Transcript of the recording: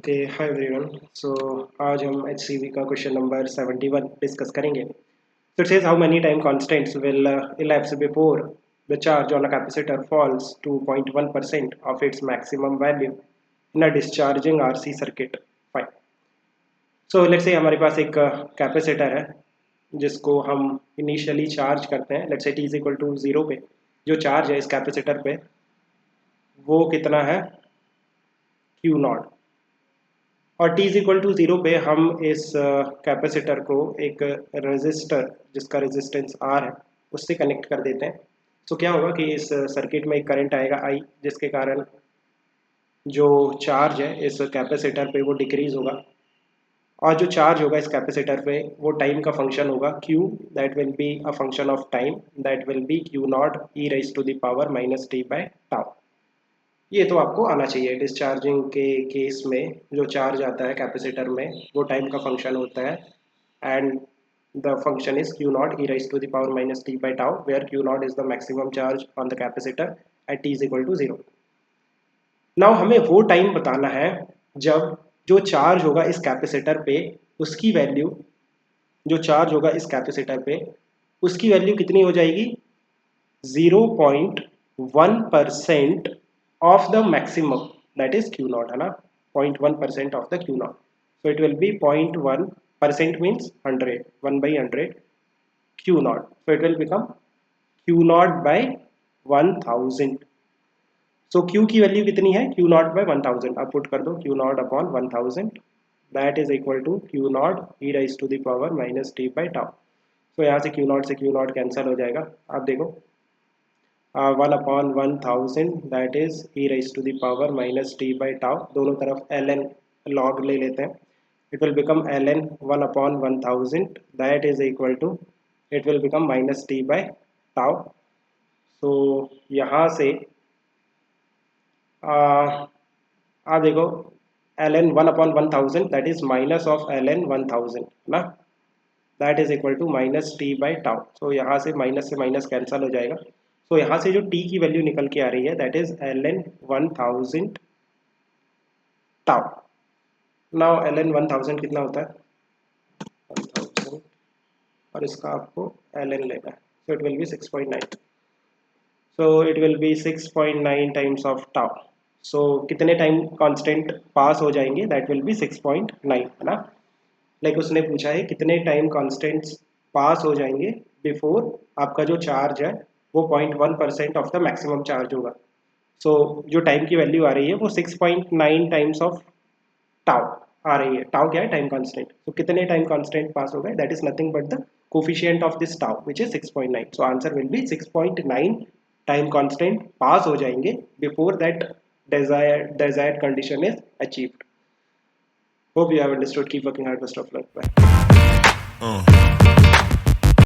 Okay hi everyone. सो आज हम HCV का क्वेश्चन नंबर 71 डिस्कस करेंगे। So it says how many time constants will elapse before the charge on a capacitor falls to 0.1% of its maximum value in a discharging RC circuit. Fine. So let's say हमारे पास एक capacitor है जिसको हम initially charge करते हैं। Let's say t is equal to 0 पे जो charge है इस कैपेसिटर पे वो कितना है Q नॉट, और t इज इक्वल टू 0 पे हम इस कैपेसिटर को एक रेजिस्टर जिसका रेजिस्टेंस R है उससे कनेक्ट कर देते हैं। तो क्या होगा कि इस सर्किट में एक करंट आएगा I, जिसके कारण जो चार्ज है इस कैपेसिटर पे वो डिक्रीज होगा, और जो चार्ज होगा इस कैपेसिटर पे वो टाइम का फंक्शन होगा Q, that will be a function of time, that will be Q naught e raise to the power minus t by tau. ये तो आपको आना चाहिए। डिस्चार्जिंग के केस में जो चार्ज आता है कैपेसिटर में वो टाइम का फंक्शन होता है, and the function is Q naught e raise to the power minus t by tau, where Q naught is the maximum charge on the capacitor at t is equal to 0। Now हमें वो time बताना है जब जो charge होगा इस capacitor पे उसकी वैल्यू, जो चार्ज होगा इस कैपेसिटर पे उसकी वैल्यू कितनी हो जाएगी 0.1% of the maximum, that is Q naught, है ना, 0.1% of the Q naught. So it will be 0.1% means 100, 1 by 100 Q naught. So it will become Q naught by 1000. So Q की वैल्यू कितनी है Q naught by 1000, अब put कर दो Q naught upon 1000, that is equal to Q naught e raised to the power minus t by tau. तो यहाँ से Q naught से Q naught कैंसिल हो जाएगा। आप देखो 1/1000 that is e raised to the power minus t by tau, दोनों तरफ ln log ले लेते हैं। It will become ln 1/1000 that is equal to, it will become minus t by tau। So यहाँ से आप देखो ln 1/1000 that is minus of ln 1000 ना, that is equal to minus t by tau. So यहाँ से minus cancel हो जाएगा। सो यहाँ से जो t की वैल्यू निकल के आ रही है that is ln 1000 tau. Now ln 1000 कितना होता है 1000, और इसका आपको ln लेना है। So it will be 6.9, so it will be 6.9 times of tau. So कितने टाइम कांस्टेंट पास हो जाएंगे दैट विल बी 6.9, है ना। लाइक उसने पूछा है कितने टाइम कांस्टेंट्स पास हो जाएंगे बिफोर आपका जो चार्ज है वो 0.1% ऑफ द मैक्सिमम चार्ज होगा। सो जो टाइम की वैल्यू आ रही है वो 6.9 टाइम्स ऑफ टाउ आ रही है। टाउ क्या है टाइम कांस्टेंट। तो कितने टाइम कांस्टेंट पास हो गए that is nothing but the coefficient of this tau which is 6.9। So answer will be 6.9 time constant pass हो जाएंगे before that desired condition is achieved. Hope you have understood. Keep working hard. Best of luck. Bye.